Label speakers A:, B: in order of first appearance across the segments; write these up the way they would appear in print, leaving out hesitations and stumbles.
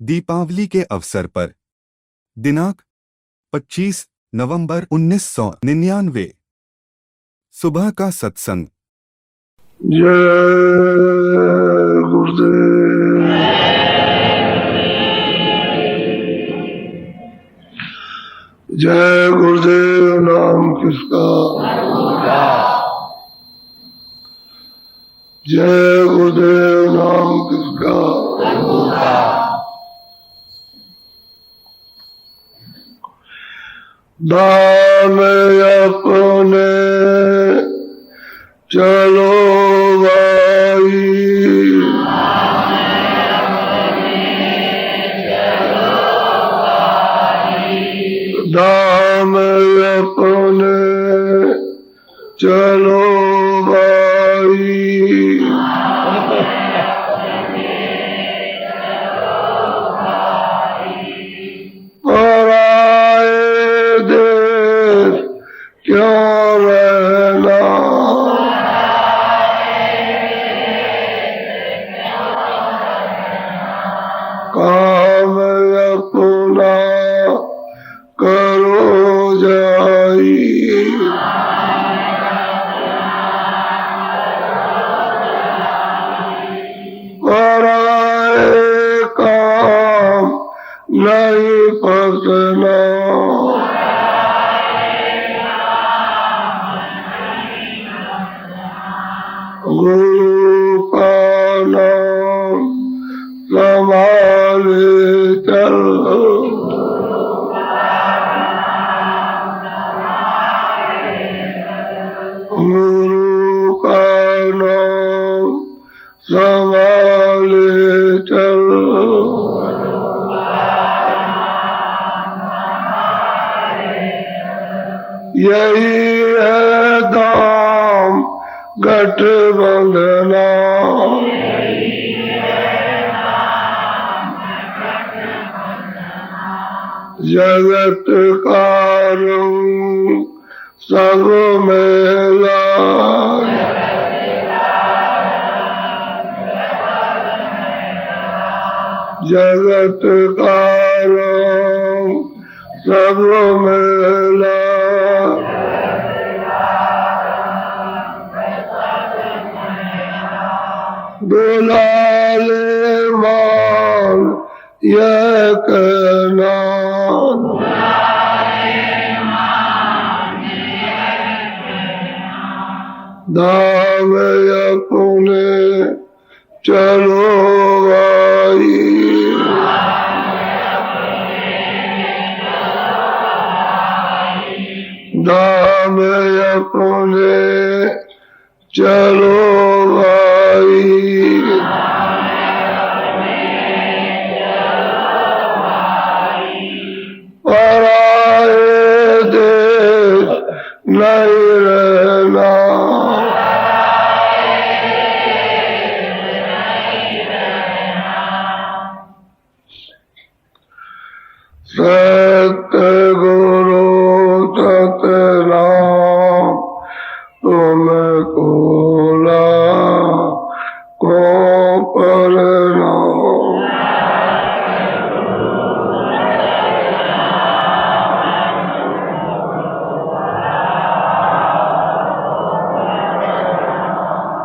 A: दीपावली के अवसर पर दिनांक 25 नवंबर 1999 सुबह का सत्संग।
B: जय गुरुदेव। जय गुरुदेव नाम किसका? जय गुरुदेव नाम किसका? दाम अपने चलो भाई, दाम अपने चलो भाई, पराए देश क्यों रहना, काम अपना करो जाई, पराए काम नहीं पसना, गुरु का नाम संभाले चल, गुरु का नाम संभाले चल, यही है दाम गठबंधना, जगत कारण सब मेला, जगत कारण सब मेला, दुलाले मान यह कहना, दाम अपने चलो भाई, दाम अपने चलो भाई, पराए देश नहीं रहना, सत्य गुरु सतनाम तुमको को परनाम,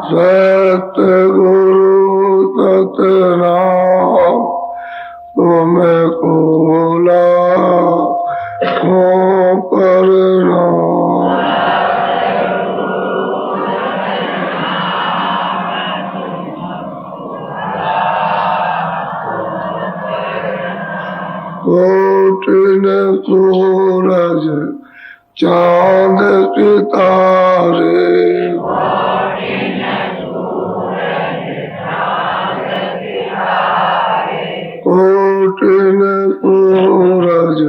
B: सत्य गुरु सतनाम तुमको को परनाम, कोटिन सूरज चांद सितारे, कोटिन सूरज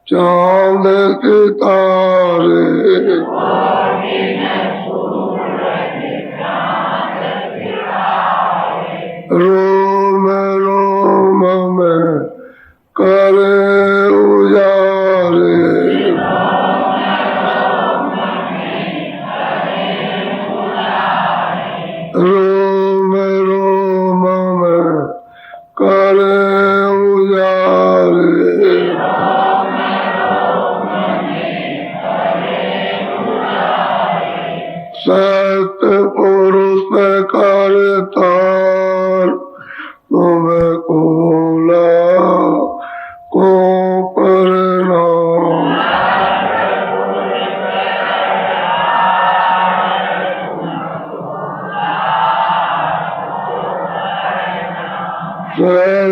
B: चांद सितारे, रोम रोम में करे उजारे, रोम रोम में करे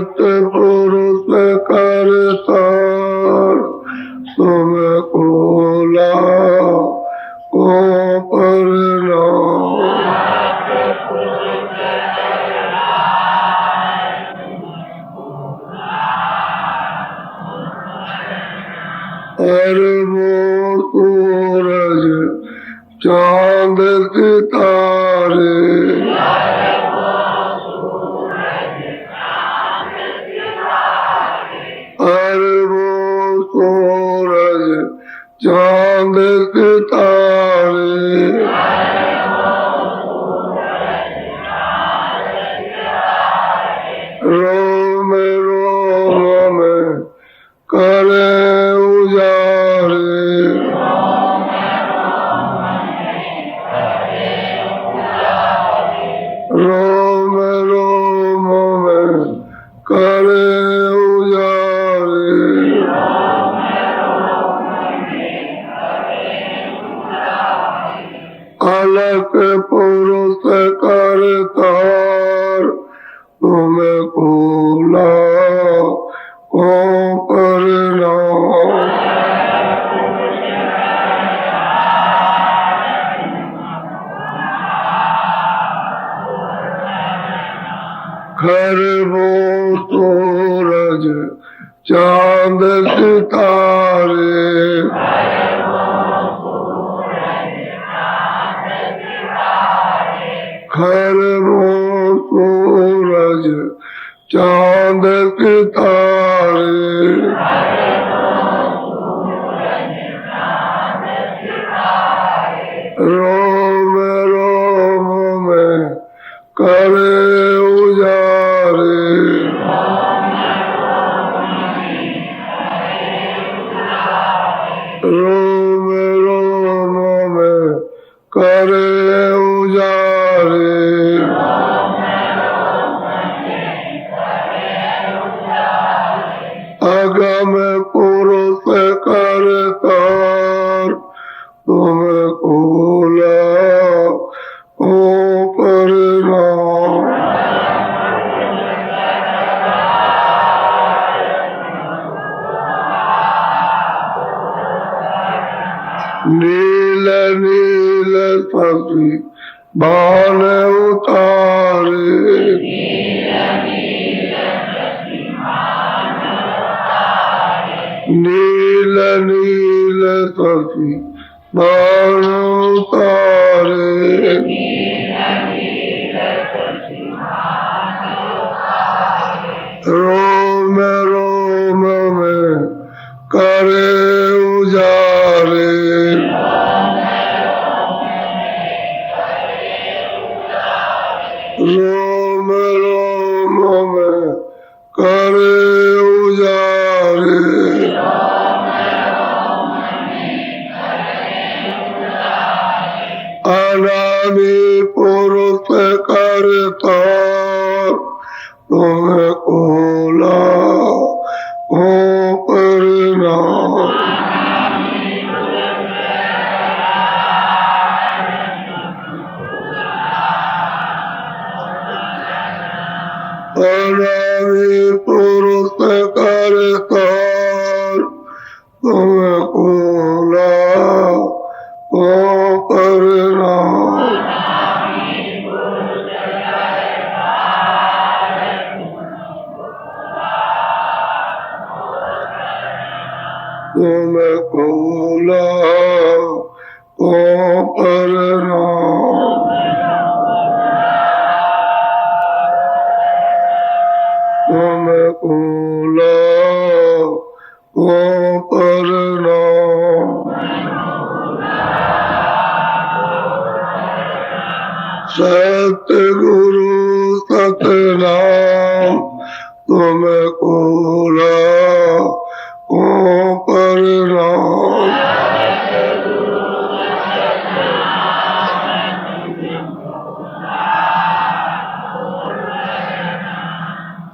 B: सतपुरुष करतार तुमको लाखों प्रणाम। अरबों सूरज चांद सितारे अरबों सूरज चांद सितारे रोम रोम में करे उजारे रोम रोम में करे उजारे अलग पुरुष करतार तुमको लाखों प्रणाम। खरबों सूरज चांद सितारे खरबों सूरज चांद सितारे रोम रोम में करे उजारे रोम रोम में करे उजारे अगम पुरुष करतार तुमको लाखों प्रणाम। नील नील सखी बाण उतारे नील नील सखी बाण उतारे रोम रोम में करे उजारे रोम रोम में करे उजारे अनामी पुरुष करतार तुमको लाखों प्रणाम। अनामी पुरुष करतार तुमको लाखों प्रणाम। तुमको लाखों प्रणाम। तुमको लाखों प्रणाम। सतगुरु सतनाम तुमको लाखों प्रणाम।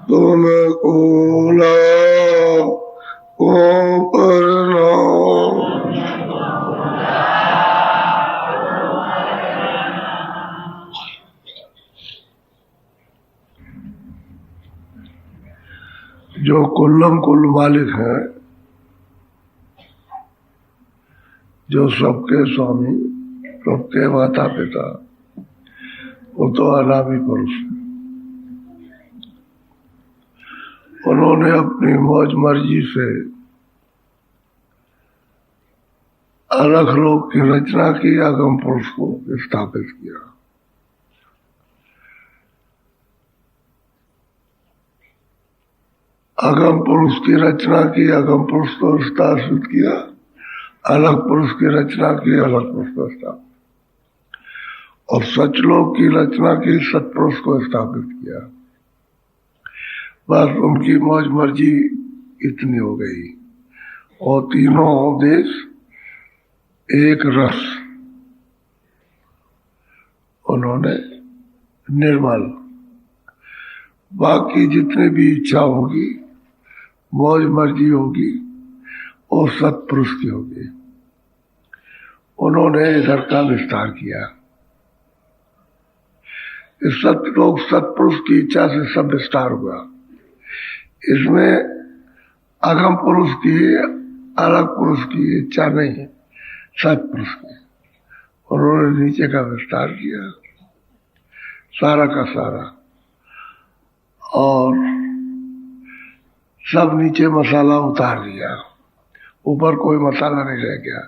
B: तुमको लाखों प्रणाम। जो कुल्लम कुल मालिक हैं, जो सबके स्वामी, सबके माता पिता, वो तो अनामी पुरुष है। उन्होंने अपनी मौज मर्जी से अलग लोक की रचना की, आगम पुरुष को स्थापित किया। आगम पुरुष की रचना की, आगम पुरुष को स्थापित किया, अलग पुरुष की रचना की, अलग पुरुष को स्थापित, और सचलोक की रचना की, सतपुरुष को स्थापित किया। बस उनकी मौज मर्जी इतनी हो गई। और तीनों देश एक रस, उन्होंने निर्मल, बाकी जितने भी इच्छा होगी, मौज मर्जी होगी, वो सतपुरुष की होगी। उन्होंने इधर का विस्तार किया। इस सतलोक सतपुरुष की इच्छा से सब विस्तार हुआ। इसमें अगम पुरुष की, अलग पुरुष की इच्छा नहीं है, सतपुरुष की। उन्होंने नीचे का विस्तार किया, सारा का सारा, और सब नीचे मसाला उतार दिया। ऊपर कोई मसाला नहीं रह गया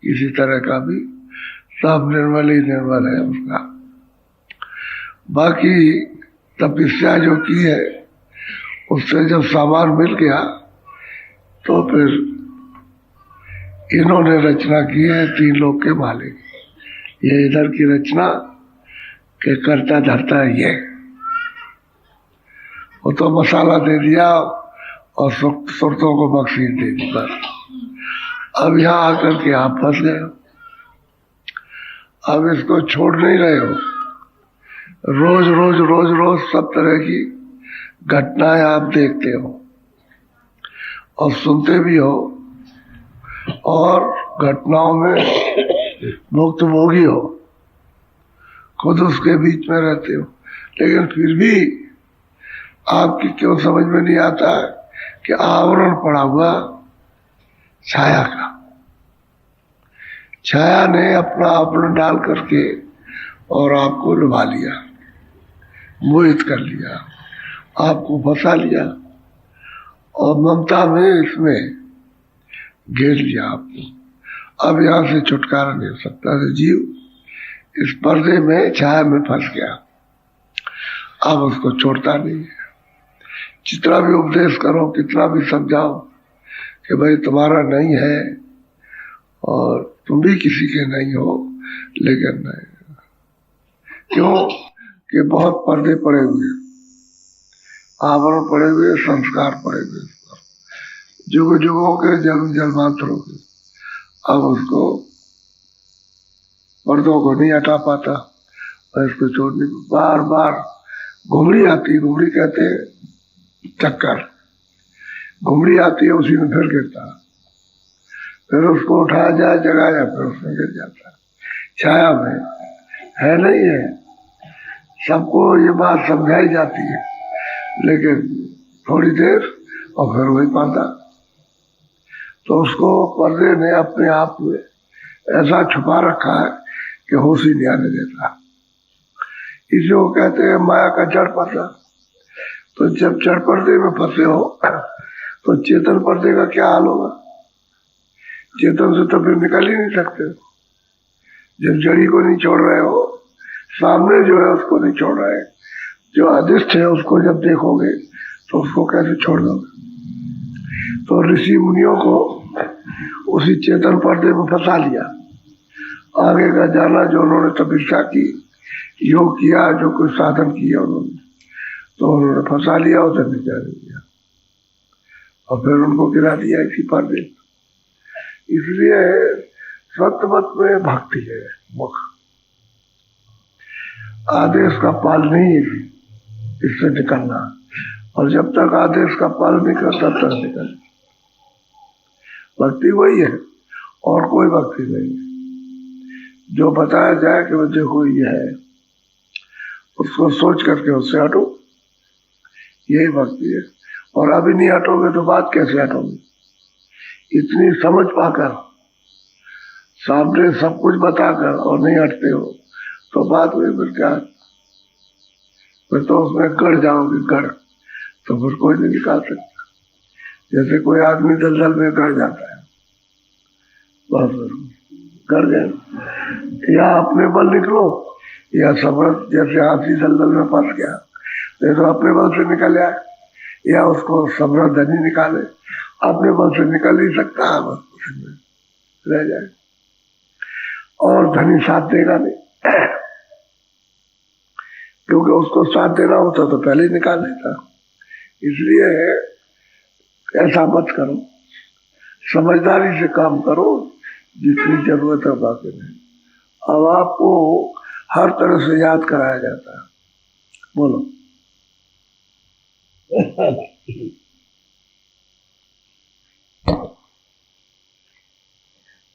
B: किसी तरह का भी, सब निर्मल ही निर्मल है उसका। बाकी तपस्या जो की है, उससे जब सामान मिल गया तो फिर इन्होंने रचना की है, तीन लोग के मालिक। ये इधर की रचना के करता धरता ये, वो तो मसाला दे दिया और सुरतों को बख्शीश दे दी बस। अब यहाँ आकर के आप फंस गए हो, अब इसको छोड़ नहीं रहे हो। रोज रोज रोज रोज सब तरह की घटनाएं आप देखते हो और सुनते भी हो, और घटनाओं में भुक्तभोगी हो, खुद उसके बीच में रहते हो। लेकिन फिर भी आपकी क्यों समझ में नहीं आता है कि आवरण पड़ा हुआ छाया का, छाया ने अपना आवरण डाल करके और आपको लुभा लिया, मोहित कर लिया, आपको फंसा लिया, और ममता में इसमें घेर लिया आपको। अब यहां से छुटकारा नहीं हो सकता। तो जीव इस पर्दे में, छाया में फंस गया, अब उसको छोड़ता नहीं है। जितना भी उपदेश करो, कितना भी समझाओ कि भाई तुम्हारा नहीं है और तुम भी किसी के नहीं हो, लेकिन नहीं। क्यों कि बहुत पर्दे पड़े हुए, आवरण पड़े हुए, संस्कार पड़े हुए, जुग जुगों के जन्म जन्मांतरों के। अब उसको पर्दों को नहीं हटा पाता और इसको छोड़ने बार बार घुमड़ी आती। घुमड़ी कहते हैं चक्कर, घुमड़ी आती है, उसी में फिर गिरता, फिर उसको उठाया जाए, जगाया, फिर उसमें गिर जाता। छाया में है नहीं है, सबको ये बात समझाई जाती है, लेकिन थोड़ी देर और फिर वही पाता। तो उसको पर्दे ने अपने आप में ऐसा छुपा रखा है कि होश ही नहीं आने देता। इसी को कहते हैं माया का जड़ पर्दा। तो जब जड़ पर्दे में फंसे हो तो चेतन पर्दे का क्या हाल होगा? चेतन से तो फिर निकल ही नहीं सकते। जब जड़ी को नहीं छोड़ रहे हो, सामने जो है उसको नहीं छोड़ रहे, जो अदृष्ट है उसको जब देखोगे तो उसको कैसे छोड़ दोगे? तो ऋषि मुनियों को उसी चेतन पर्दे में फंसा लिया। आगे का जाना, जो उन्होंने तपस्या की, योग किया, जो कुछ साधन किया उन्होंने, तो उन्होंने फंसा लिया, उसे निकाल दिया और फिर उनको गिरा दिया इसी पर्दे। इसलिए सतमत में भक्ति है, मुख आदेश का पाल नहीं है, इससे निकलना। और जब तक आदेश का पालन नहीं करता तब तक निकल। भक्ति वही है और कोई भक्ति नहीं है। जो बताया जाए कि देखो ये है, उसको सोच करके उससे हटो, यही भक्ति है। और अभी नहीं हटोगे तो बात कैसे हटोगे? इतनी समझ पाकर सामने सब कुछ बताकर और नहीं हटते हो तो बात हुई फिर क्या? फिर तो उसमें गड़ जाओगे, गड़ तो फिर कोई नहीं निकाल सकता। जैसे कोई आदमी दलदल में गड़ जाता है, बस गड़ गए। या अपने बल निकलो या समर्थ, जैसे हाथी दलदल में फंस गया तो अपने बल से निकल आए, या उसको समर्थ धनी निकाले, अपने बल से निकल नहीं सकता, बस उसमें रह जाए। और धनी साथ देगा नहीं, क्योंकि उसको साथ देना होता तो पहले ही निकाल देता। इसलिए ऐसा मत करो, समझदारी से काम करो जितनी जरूरत है, बाकी नहीं। अब आपको हर तरह से याद कराया जाता है। बोलो।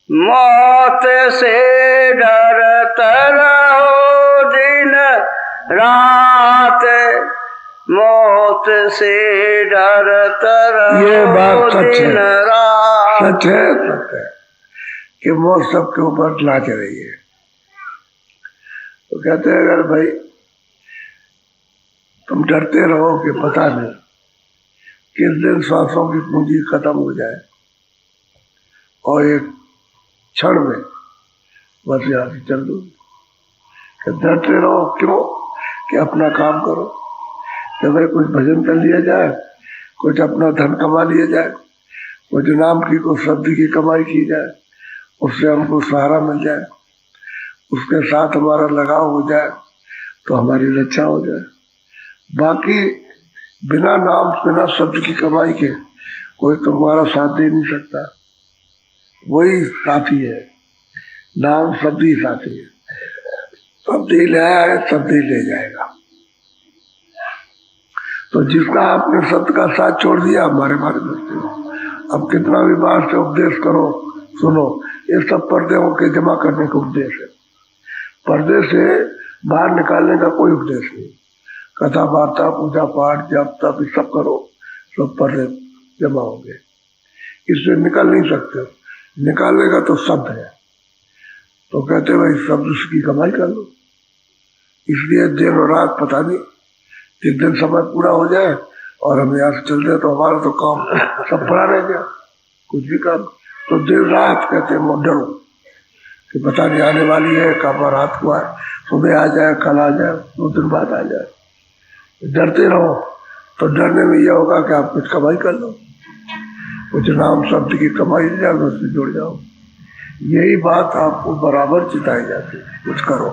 C: मौत से डरते रहो दिन रात, मौत से डरते रहो।
B: ये बात सच है,
C: दिन रात।
B: सच है, सच है कि मौत सबके ऊपर लाच रही है। तो कहते हैं अगर भाई तुम डरते रहो कि पता नहीं किस दिन सांसों की पूंजी खत्म हो जाए और एक क्षण में बस यहाँ से चल दो। डरते रहो क्यों? कि अपना काम करो, कि भाई कुछ भजन कर लिया जाए, कुछ अपना धन कमा लिया जाए, कुछ नाम की कुछ शब्द की कमाई की जाए, उससे हमको सहारा मिल जाए, उसके साथ हमारा लगाव हो जाए तो हमारी रक्षा हो जाए। बाकी बिना नाम बिना शब्द की कमाई के कोई तुम्हारा साथ दे नहीं सकता। वही साथी है, नाम शब्द ही साथी है। शब्द ही ले आया है, शब्द ही ले जाएगा। तो जिसका आपने शब्द का साथ छोड़ दिया, हमारे बारे में अब कितना भी बार से उपदेश करो, सुनो, ये सब पर्दे के जमा करने का उपदेश है। पर्दे से बाहर निकालने का कोई उपदेश नहीं। कथा वार्ता पूजा पाठ जप तप सब करो, सब पर्दे जमा होंगे, इससे निकल नहीं सकते हो। निकालने का तो शब्द है। तो कहते भाई शब्द की कमाई कर लो। इसलिए दिन और रात पता नहीं, जिस दिन समय पूरा हो जाए और हम यहाँ से चल जाए तो हमारा तो काम सब पड़ा रह गया, कुछ भी काम। तो दिन रात कहते हैं डरो कि पता नहीं आने वाली है, कब रात को आए, सुबह आ जाए, कल आ जाए, 2 दिन बाद आ जाए। डरते रहो तो डरने में यह होगा कि आप कुछ कमाई कर लो, कुछ नाम शब्द की कमाई जाए, उससे जुड़ जाओ। यही बात आपको बराबर चिताई जाती है, कुछ करो,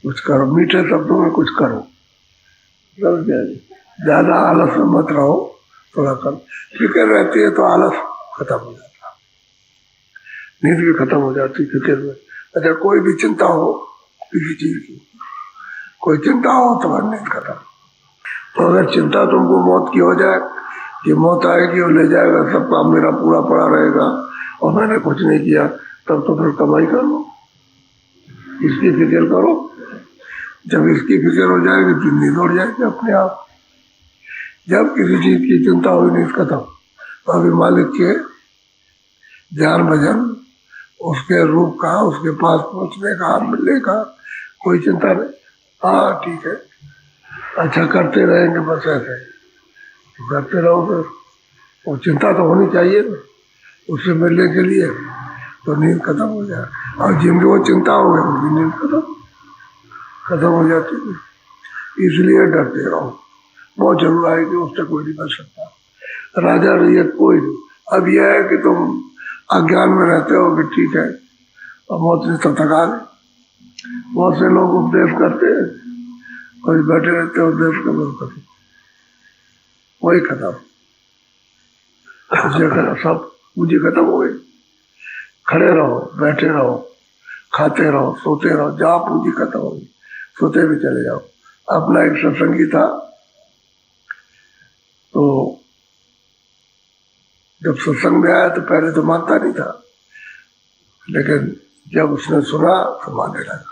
B: कुछ करो, मीठे शब्दों में कुछ करो। ज्यादा आलस में मत रहो, थोड़ा कम फिक्र रहती है तो आलस खत्म हो जाता, नींद भी खत्म हो जाती फिक्र में। अच्छा कोई भी चिंता हो किसी चीज की, कोई चिंता हो तो नींद खत्म। तो अगर चिंता तुमको मौत की हो जाए कि मौत आएगी और ले जाएगा, सब काम मेरा पूरा पड़ा रहेगा और मैंने कुछ नहीं किया, तब तो फिर कमाई कर लो, इसकी फिक्र करो। जब इसकी फिक्र हो जाएगी तो नींद उड़ जाएगी अपने आप। जब किसी चीज की चिंता हुई नींद खत्म, तो अभी मालिक के ध्यान भजन, उसके रूप का, उसके पास पहुंचने का, मिलने का कोई चिंता नहीं। हाँ ठीक है, अच्छा करते रहेंगे बस ऐसे तो करते रहो। फिर वो चिंता तो होनी चाहिए ना उससे मिलने के लिए, तो नींद खत्म हो जाए। और जिनकी वो चिंता हो गई उनकी नींद खत्म हो जाती है। इसलिए डरते रहो, बहुत जरूर आएगी, उससे कोई नहीं बच सकता। राजा रैयत कोई नहीं। अब यह है कि तुम अज्ञान में रहते हो कि ठीक है और मौत ने तब तक आ गए। बहुत से लोग उपदेश करते हैं और बैठे रहते हैं, उपदेश करते वही खत्म, सब पूंजी खत्म हो गई। खड़े रहो, बैठे रहो, खाते रहो, सोते रहो, जहाँ पूंजी खत्म होगी सोते भी चले जाओ। अपना एक सत्संगी था, तो जब सत्संग में आया तो पहले तो मानता नहीं था, लेकिन जब उसने सुना तो मानने लगा।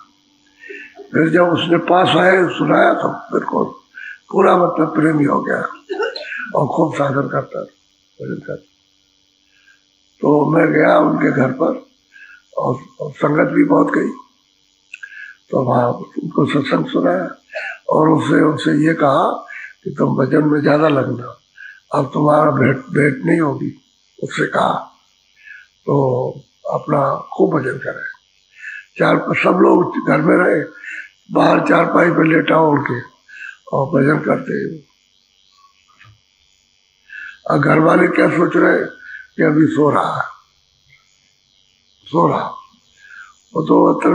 B: फिर जब उसने पास आए सुनाया तो फिर को पूरा मतलब प्रेमी हो गया और खूब साधन करता भजन करता। तो मैं गया उनके घर पर और संगत भी बहुत गई। तो वहाँ उनको सत्संग सुनाया और उससे ये कहा कि तुम भजन में ज्यादा लगना, अब तुम्हारा भेंट नहीं होगी। उससे कहा तो अपना खूब भजन करे। सब लोग घर में रहे, बाहर चारपाई पे लेटा उड़ के और भजन करते। और घर वाले क्या सोच रहे कि अभी सो रहा। वो तो तब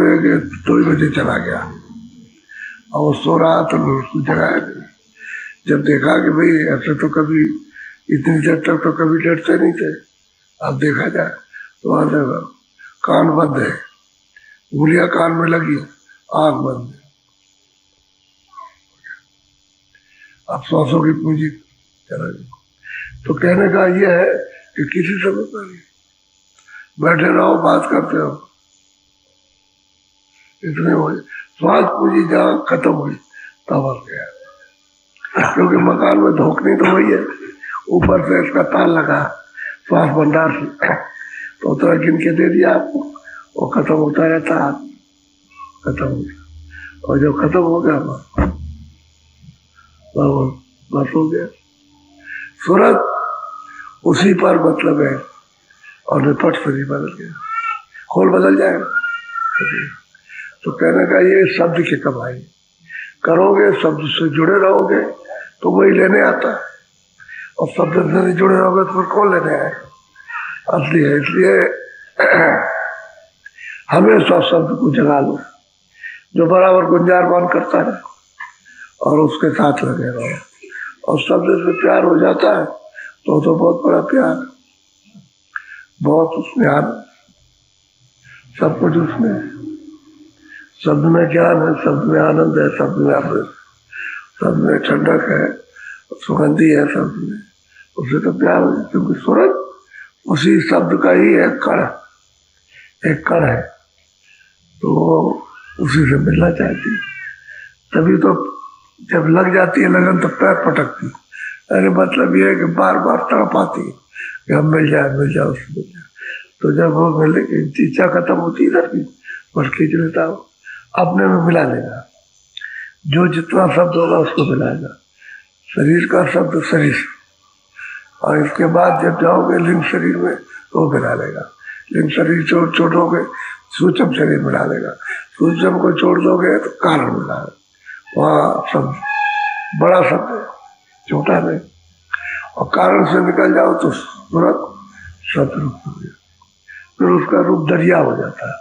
B: 2 बजे चला गया और वो सो रहा तो उसको जगाया नहीं। जब देखा कि भाई ऐसे तो कभी इतनी देर तक तो कभी लेटते नहीं थे, अब देखा जाए तो वहां से कान बंद है, उंगलियां कान में लगी, आंख बंद है। अब सांसों की पूंजी चला गई। तो कहने का ये है कि किसी समय पर बैठे रहो, बात करते रहो, इतने हो। श्वास पूंजी जहाँ खत्म हुई तब आ गया, क्योंकि मकान में धोखनी तो वही है, ऊपर से इसका तार लगा श्वास भंडार से, तो उतना गिन के दे दिया आपको, वो खत्म होता रहता है, खत्म हो गया। और जब खत्म हो गया बस हो गया। सूरत उसी पर मतलब है और निपट से भी बदल गया, खोल बदल जाएगा। तो कहने का ये शब्द की कमाई करोगे, शब्द से जुड़े रहोगे तो वही लेने आता है, और शब्द से नहीं जुड़े रहोगे तो फिर कौन लेने आएगा। असली है, इसलिए हमेशा शब्द को जगा लो, जो बराबर गुंजारमान करता है और उसके साथ लगे रहो। और शब्द से प्यार हो जाता है तो बहुत बड़ा प्यार, बहुत उसमें आनंद, सब कुछ उसमें है। शब्द में ज्ञान है, शब्द में आनंद है, शब्द में अमृत, शब्द में ठंडक है, सुगंधी है शब्द में, उससे तो प्यार हो जाता है। क्योंकि सूरत उसी शब्द का ही एक कण है, तो उसी से मिलना चाहती। तभी तो जब लग जाती है लगन तो पैर पटकती। अरे मतलब ये है कि बार बार तड़प आती है कि हम मिल जाए उससे मिल जाए। तो जब वो मिले कि इच्छा खत्म होती है इधर की, बस खींच लेता हो, अपने में मिला लेगा। जो जितना शब्द होगा उसको मिलाएगा। शरीर का शब्द शरीर, और इसके बाद जब जाओगे लिंग शरीर में तो वो मिला लेगा। लिंग शरीर छोड़ोगे सूक्ष्म शरीर मिला लेगा, सूक्ष्म को छोड़ दोगे तो कारण मिला। वहाँ शब्द बड़ा शब्द है, छोटा नहीं। और कारण से निकल जाओ तो सूरत शब्द रूप हो गया, फिर उसका रूप दरिया हो जाता है,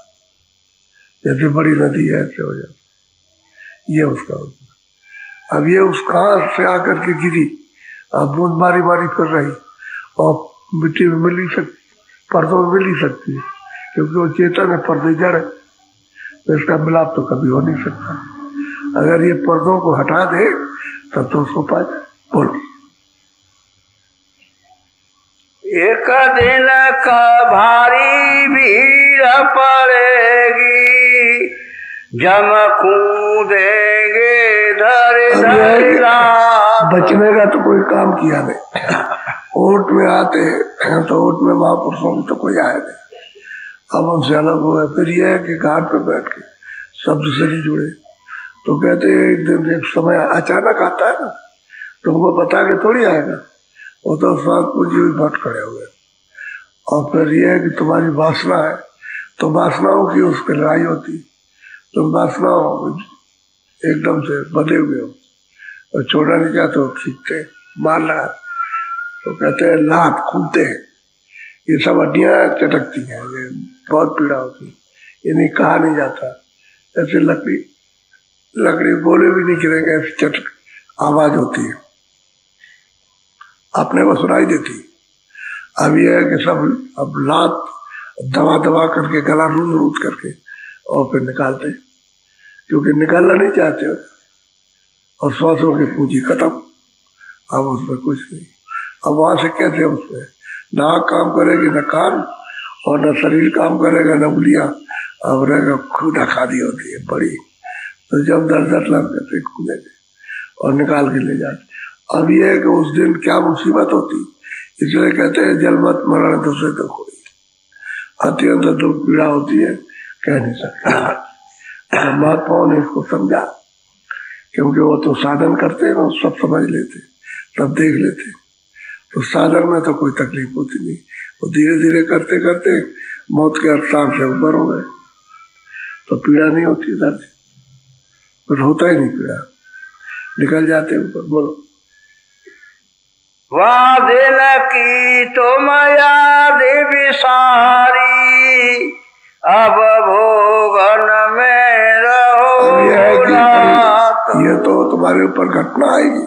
B: जैसे बड़ी नदी है ऐसे हो जाता है। ये उसका होता। अब ये उस कहाँ से आकर के गिरी, अब बूंद मारी फिर रही और मिट्टी में मिल ही सकती, पर्दों में मिल ही सकती है, क्योंकि वो चेतन है, पर्दे जड़ है, तो इसका मिलाप तो कभी हो नहीं सकता। अगर ये पर्दों को हटा दे तब तो उसको पा जाए। बोलो।
C: एक दिन का भारी भीड़ पड़ेगी, जम कूदेंगे धर
B: बचने का तो कोई काम किया नहीं। ओट में आते हैं तो ओट में महापुरुषों में तो कोई आया नहीं, अब उनसे अलग हुआ। फिर यह है कि घाट पे बैठ के शब्द से नहीं जुड़े। तो कहते एक दिन एक समय अचानक आता है ना, तुमको बता के थोड़ी आएगा, वो तो स्वाद पूंजी हुई भट खड़े हुए। और फिर यह है कि तुम्हारी वासना है, तो वासनाओं की उसकी लड़ाई होती। तुम वासनाओं एकदम से बंधे हुए हो और छोड़ना नहीं चाहते हो, खींचते मार लगा, तो कहते हैं लात खूबते हैं, ये सब हड्डियां चटकती हैं, ये बहुत पीड़ा होती है, ये नहीं कहा नहीं जाता। ऐसे लकड़ी बोले भी नहीं गिरेंगे, ऐसी चटक आवाज होती है, अपने को सुनाई देती। अब यह है कि सब अब लात दबा करके गला रूद करके और फिर निकालते, क्योंकि निकालना नहीं चाहते हो। और श्वासों की पूंजी खत्म, अब उसमें कुछ नहीं। अब वहां से कैसे उसमें नाक काम करेगी न कान, और न शरीर काम करेगा न उंगलियां, अब रहेगा खुदा खादी होती है बड़ी। तो जब दर लग जाते कूदेंगे और निकाल के ले जाते। अब ये है कि उस दिन क्या मुसीबत होती, इसलिए कहते हैं जल मत मरण दूसरे तो कोई, अत्यंत दुख पीड़ा होती है, कह नहीं सकते। महात्माओं ने इसको समझा, क्योंकि वो तो साधन करते ना, सब समझ लेते, सब देख लेते, तो साधन में तो कोई तकलीफ होती नहीं। वो धीरे धीरे करते करते मौत के अवसान से ऊपर हो गए, तो पीड़ा नहीं होती, दर्द कुछ होता ही नहीं, पीड़ा निकल जाते ऊपर। बोलो।
C: वहाँ दिन की तुम याद विसारी, अब भोगन में रहो नाथ।
B: ये तो तुम्हारे ऊपर घटना आएगी,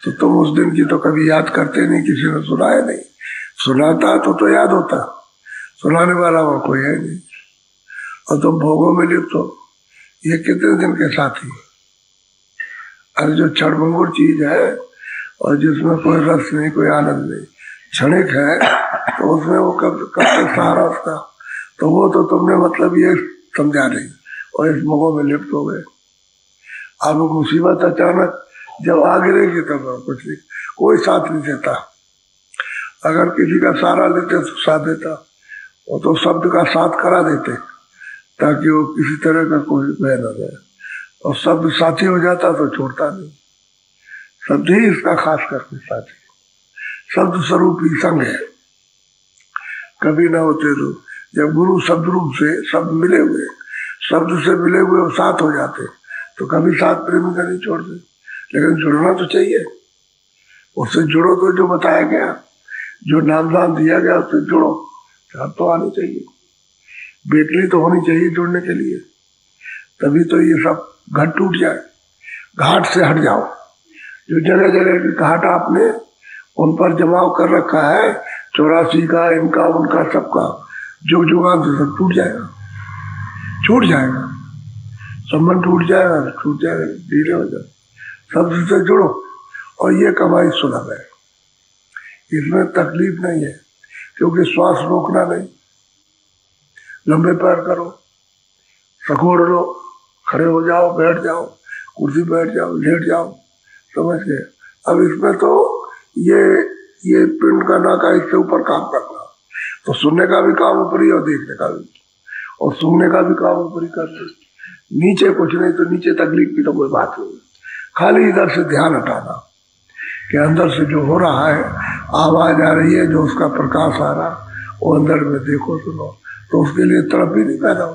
B: तो तुम उस दिन की तो कभी याद करते नहीं, किसी ने सुनाया नहीं, सुनाता तो याद होता, सुनाने वाला वो कोई है नहीं, और तुम भोगों में लिप्त हो। ये कितने दिन के साथी, अरे जो क्षणभंगुर चीज है और जिसमें कोई रस नहीं, कोई आनंद नहीं, क्षणिक है, तो उसमें वो कब तक सहारा उसका, तो वो तो तुमने मतलब ये समझा नहीं, और इस भोगों में लिप्त हो गए। अब मुसीबत अचानक जब आ गिरेगी तब कुछ नहीं, कोई साथ नहीं देता। अगर किसी का सहारा लेते तो साथ देता, वो तो शब्द का साथ करा देते, ताकि वो किसी तरह का कोई बह न रहे, और शब्द साथी हो जाता तो छोड़ता नहीं। शब्द ही इसका खास करके साथी, शब्द स्वरूप ही संग है, कभी ना होते तो। जब गुरु शब्द रूप से शब्द मिले हुए, शब्द से मिले हुए वो साथ हो जाते, तो कभी साथ प्रेमी का नहीं छोड़ते। लेकिन जुड़ना तो चाहिए, उससे जुड़ो, तो जो बताया गया, जो नामदान दिया गया उससे जुड़ो, शब्द तो आनी चाहिए, बेकली तो होनी चाहिए जुड़ने के लिए, तभी तो ये सब घाट टूट जाए। घाट से हट जाओ, जो जगह जगह की घाट आपने उन पर जमाव कर रखा है, 84 का, इनका, उनका, सबका, जुग जुगान से सब टूट जाएगा, छूट जाएगा, संबंध टूट जाएगा, छूट जाएगा, ढीले हो जाए। शब्द से जुड़ो, और ये कमाई सुलभ है, इसमें तकलीफ नहीं है, क्योंकि श्वास रोकना नहीं, लंबे पैर करो, सकोड़ लो, खड़े हो जाओ, बैठ जाओ, कुर्सी बैठ जाओ, लेट जाओ, समझ गए। अब इसमें तो ये पिंड का नाका, इसके ऊपर काम करना, तो सुनने का भी काम ऊपरी और देखने का भी, और सुनने का भी काम ऊपरी करते, नीचे कुछ नहीं, तो नीचे तकलीफ की तो कोई बात नहीं, खाली इधर से ध्यान हटाना कि अंदर से जो हो रहा है, आवाज आ रही है, जो उसका प्रकाश आ रहा, वो अंदर में देखो, सुनो, तो उसके लिए तड़प ही नहीं पैदा हो।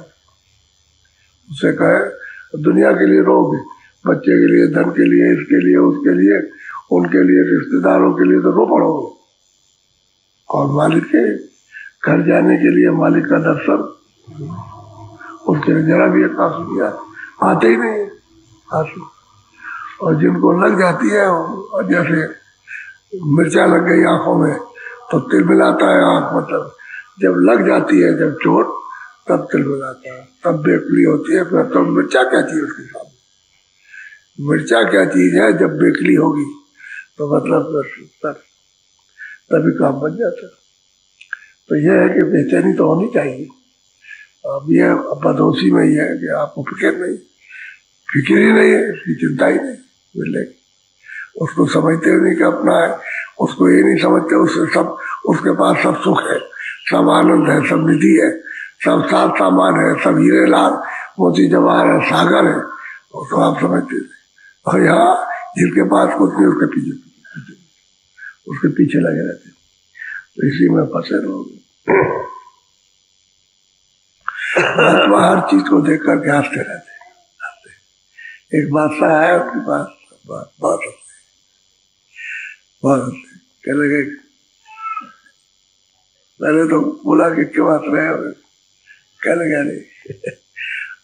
B: उसे कहे दुनिया के लिए रोगे, बच्चे के लिए, धन के लिए, इसके लिए, उसके लिए, उनके लिए, रिश्तेदारों के लिए तो रो पड़ोगे, और मालिक के घर जाने के लिए, मालिक का दर्शन, उसके लिए जरा भी एक आंसू दिया आते ही नहीं आंसू। और जिनको लग जाती है, और जैसे मिर्चा लग गई आंखों में तो तिल मिलाता है आंख, मतलब जब लग जाती है, जब चोट, तब तिल मिलाता है, तब बेकली होती है। फिर तो मिर्चा क्या चीज उसके सामने, मिर्चा क्या चीज है, जब बेकली होगी तो मतलब तभी काम बन जाता है। तो यह है कि बेचैनी तो होनी चाहिए। अब यह बदोशी में ही है कि आपको फिक्र नहीं, फिक्र ही नहीं है, इसकी चिंता ही नहीं, मिलेगी, उसको समझते नहीं कि अपना है, उसको ये नहीं समझते उससे सब, उसके पास सब सुख है, सब आनंद है, सब निधि है, सब साथ सामान है, सब हीरे लाल मोती जवाहर है, सागर है, उसको आप समझते थे। और यहाँ जिनके पास कुछ नहीं, उसके पीछे लगे रहते, तो इसी में फंसे रहोगे। आत्मा हर चीज को देख कर हंसते रहते। एक बादशाह है, उसके पास बहुत कह लगे, पहले तो बोला कि क्यों हंस रहे हो, कह लगे नहीं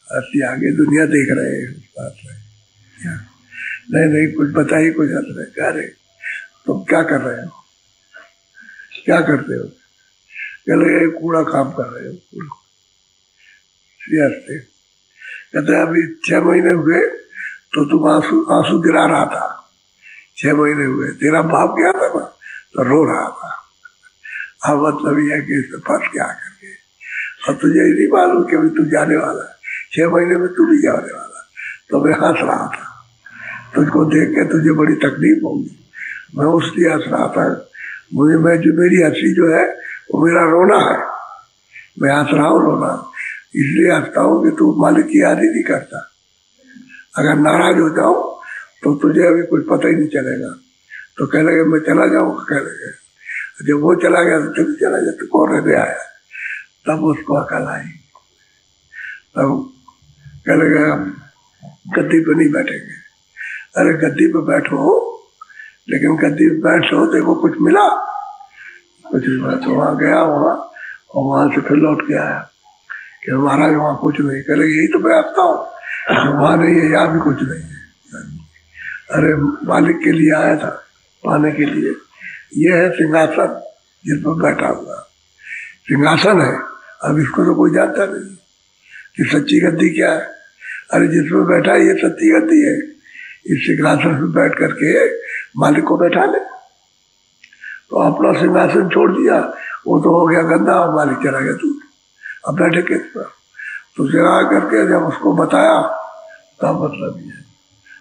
B: हंसी आगे दुनिया देख रहे हैं, नहीं कुछ बताइए, कुछ हंस रहे, कह रहे तुम क्या कर रहे हो, क्या करते हो, कह लगे कूड़ा काम कर रहे हो, हंसते, कहते अभी 6 महीने हुए तो तुम आंसू गिरा रहा था, 6 महीने हुए, तेरा बाप गया था ना तो रो रहा था। अब मतलब यह कि इससे फंस क्या करके, और तुझे नहीं मालूम कि अभी तू जाने वाला है, 6 महीने में तू भी जाने वाला, तो मैं हंस रहा था, तुझको देख के तुझे बड़ी तकलीफ होगी, मैं उसलिए हंस रहा था, जो मेरी हंसी जो है वो मेरा रोना है। मैं हंस रहा हूँ, रोना इसलिए हंसता हूँ कि तू मालिक की याद ही नहीं करता। अगर नाराज हो जाओ तो तुझे अभी कुछ पता ही नहीं चलेगा। तो कह लगे मैं चला जाऊंगा, कह लगे जब वो चला गया तो तभी चला गया, तो कौन रहने आया। तब उसको अकल आई, तब कह लगे गद्दी पे नहीं बैठेंगे। अरे गद्दी पे बैठो, लेकिन गद्दी पे बैठो देखो कुछ मिला, कुछ नहीं मिला। तो वहां गया वहां, और वहां से फिर लौट के आया कि महाराज वहां कुछ नहीं। कह लगे यही तो मैं आता हूँ, वहां नहीं है, यहाँ भी कुछ नहीं है। अरे मालिक के लिए आया था, पाने के लिए। ये है सिंहासन जिस पर बैठा हुआ, सिंहासन है। अब इसको तो कोई जानता नहीं कि सच्ची गद्दी क्या है। अरे जिसमें बैठा है ये सच्ची गद्दी है। इस सिंहासन पर बैठ करके मालिक को बैठा ले। तो अपना सिंहासन छोड़ दिया, वो तो हो गया गंदा और मालिक चला गया दूर। अब बैठे किस पर? तो जगा करके जब उसको बताया तब मतलब ये,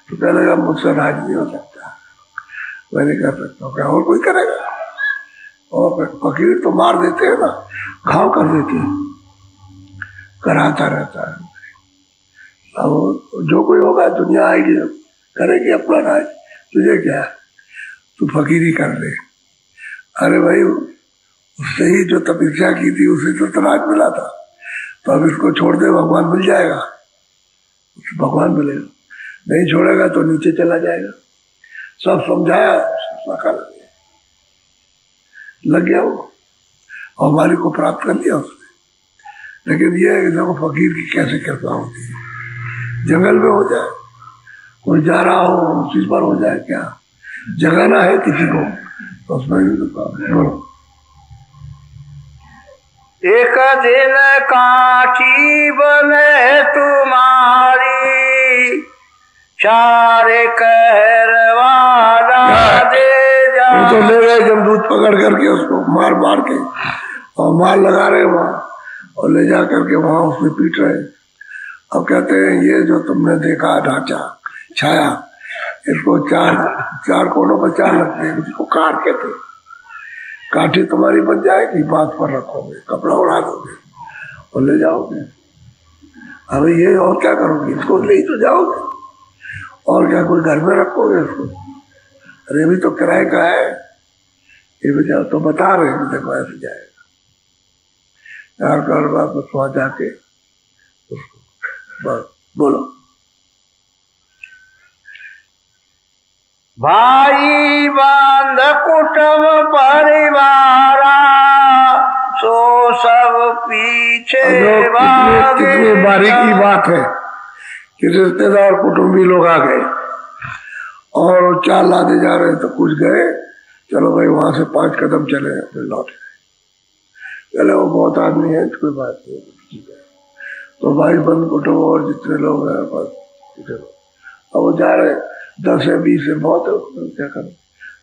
B: तो कह लगा मुझसे राज नहीं हो सकता, मैं नहीं कर सकता। क्या और कोई करेगा? और फकीर तो मार देते हैं ना, घाव कर देते हैं, कराता रहता है। अब जो कोई होगा दुनिया आएगी करेगी अपना राज, तुझे क्या, तू फकीरी कर ले। अरे भाई उससे ही जो तपस्या की थी उसे तो राज मिला था, तो अब इसको छोड़ दे, भगवान मिल जाएगा, भगवान मिलेगा। नहीं छोड़ेगा तो नीचे चला जाएगा। सब समझाया, लग गया वो, और मालिक को प्राप्त कर लिया उसने। लेकिन ये देखो फकीर की कैसे कृपा होती है। जंगल में हो जाए, कोई जा रहा हो उसी पर हो जाए, क्या जगाना है किसी को तो उसमें भी बोलो।
C: एक दिन काठी बने तुम्हारी, चारे कहरवाला दे जा।
B: वो तो ले गए जमदूत पकड़ करके उसको मार मार के, और मार लगा रहे वहां, और ले जा करके वहां उसमें पीट रहे। अब कहते हैं ये जो तुमने देखा ढांचा छाया, इसको चार कोनों पर चार लगते हैं, इसको काट के थे। काठी तुम्हारी बन जाएगी, बात पर रखोगे, कपड़ा उड़ा दोगे और ले जाओगे। अब ये और क्या करोगे, इसको ले ही तो जाओगे, और क्या कोई घर में रखोगे इसको? अरे भी तो किराए का है, ये भी जाओ। तो बता रहे हैं देखो ऐसे जाएगा। यार कर वापस वहां जाके उसको बोलो।
C: भाई बांध कुटुंब परिवारा, सो सब पीछे भागे।
B: कितनी बारीकी बात है कि रिश्तेदार कुटुंबी लोग आ गए और चार लादे जा रहे, तो कुछ गए, चलो भाई वहां से 5 कदम चले, फिर लौट गए। चले वो बहुत आदमी है, कोई बात नहीं, ठीक है। तो भाई बंद कुटुंब और जितने लोग हैं बस, अब वो जा रहे 10 या 20 से बहुत है, क्या करो,